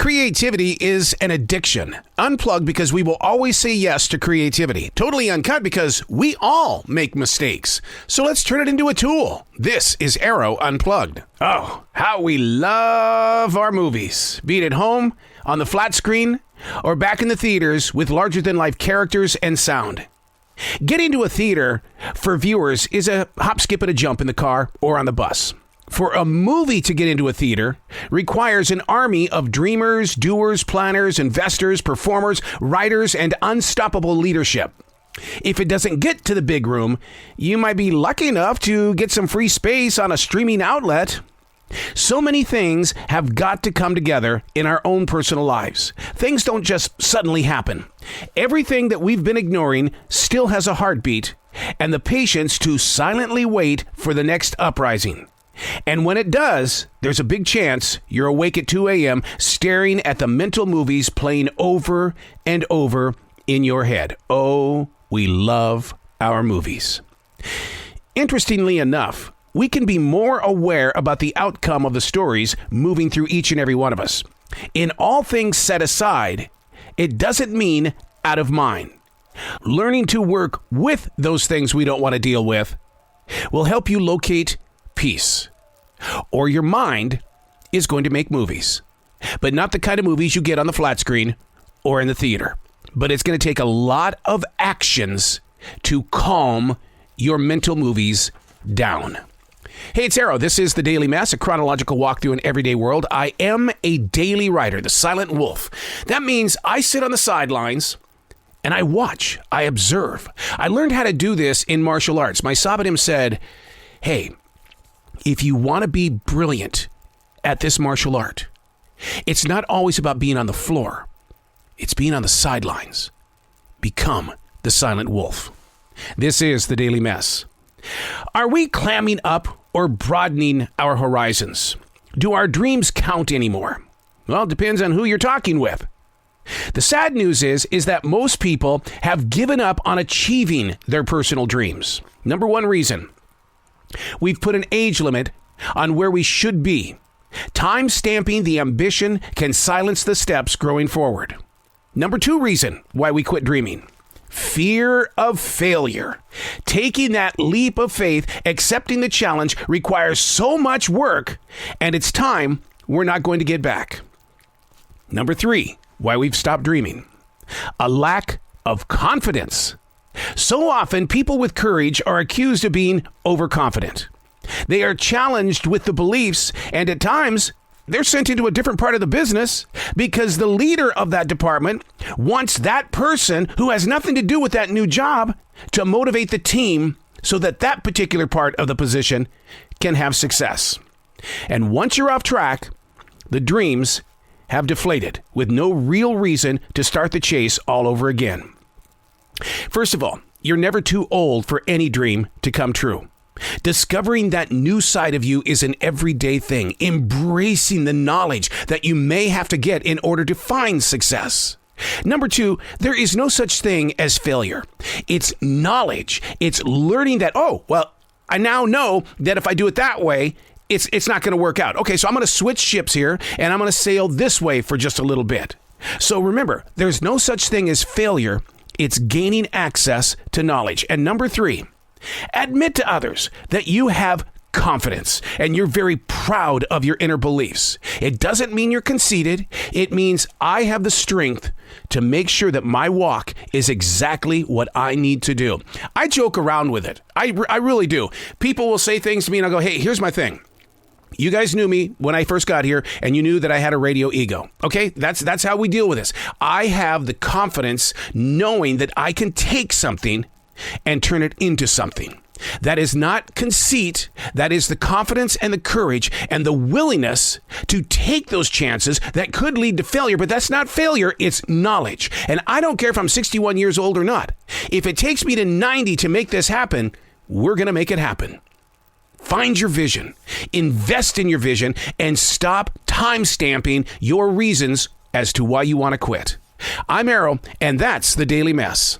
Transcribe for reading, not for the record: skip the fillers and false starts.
Creativity is an addiction. Unplugged because we will always say yes to creativity. Totally Uncut because we all make mistakes. So let's turn it into a tool. This is Arroe Unplugged. Oh, how we love our movies. Be it at home, on the flat screen, or back in the theaters with larger-than-life characters and sound. Getting to a theater for viewers is a hop, skip, and a jump in the car or on the bus. For a movie to get into a theater requires an army of dreamers, doers, planners, investors, performers, writers, and unstoppable leadership. If it doesn't get to the big room, you might be lucky enough to get some free space on a streaming outlet. So many things have got to come together in our own personal lives. Things don't just suddenly happen. Everything that we've been ignoring still has a heartbeat and the patience to silently wait for the next uprising. And when it does, there's a big chance you're awake at 2 a.m. staring at the mental movies playing over and over in your head. Oh, we love our movies. Interestingly enough, we can be more aware about the outcome of the stories moving through each and every one of us. In all things set aside, it doesn't mean out of mind. Learning to work with those things we don't want to deal with will help you locate peace. Or your mind is going to make movies, but not the kind of movies you get on the flat screen or in the theater. But it's going to take a lot of actions to calm your mental movies down. Hey, it's Arroe. This is The Daily Mess, a chronological walk through an everyday world. I am a daily writer, the silent wolf. That means I sit on the sidelines and I watch, I observe. I learned how to do this in martial arts. My Sabadim said, hey, if you want to be brilliant at this martial art, it's not always about being on the floor. It's being on the sidelines. Become the silent wolf. This is The Daily Mess. Are we clamming up or broadening our horizons? Do our dreams count anymore? Well, it depends on who you're talking with. The sad news is that most people have given up on achieving their personal dreams. Number one reason, we've put an age limit on where we should be. Time stamping the ambition can silence the steps growing forward. Number two reason why we quit dreaming. Fear of failure. Taking that leap of faith, accepting the challenge requires so much work, and it's time we're not going to get back. Number three, why we've stopped dreaming. A lack of confidence. So often, people with courage are accused of being overconfident. They are challenged with the beliefs, and at times, they're sent into a different part of the business because the leader of that department wants that person who has nothing to do with that new job to motivate the team so that that particular part of the position can have success. And once you're off track, the dreams have deflated with no real reason to start the chase all over again. First of all, you're never too old for any dream to come true. Discovering that new side of you is an everyday thing. Embracing the knowledge that you may have to get in order to find success. Number two, there is no such thing as failure. It's knowledge. It's learning that, oh, well, I now know that if I do it that way, it's not going to work out. Okay, so I'm going to switch ships here and I'm going to sail this way for just a little bit. So remember, there's no such thing as failure. It's gaining access to knowledge. And number three, admit to others that you have confidence and you're very proud of your inner beliefs. It doesn't mean you're conceited. It means I have the strength to make sure that my walk is exactly what I need to do. I joke around with it. I really do. People will say things to me and I'll go, hey, here's my thing. You guys knew me when I first got here and you knew that I had a radio ego. Okay, that's how we deal with this. I have the confidence knowing that I can take something and turn it into something. That is not conceit. That is the confidence and the courage and the willingness to take those chances that could lead to failure. But that's not failure. It's knowledge. And I don't care if I'm 61 years old or not. If it takes me to 90 to make this happen, we're going to make it happen. Find your vision, invest in your vision, and stop time stamping your reasons as to why you want to quit. I'm Arroe, and that's The Daily Mess.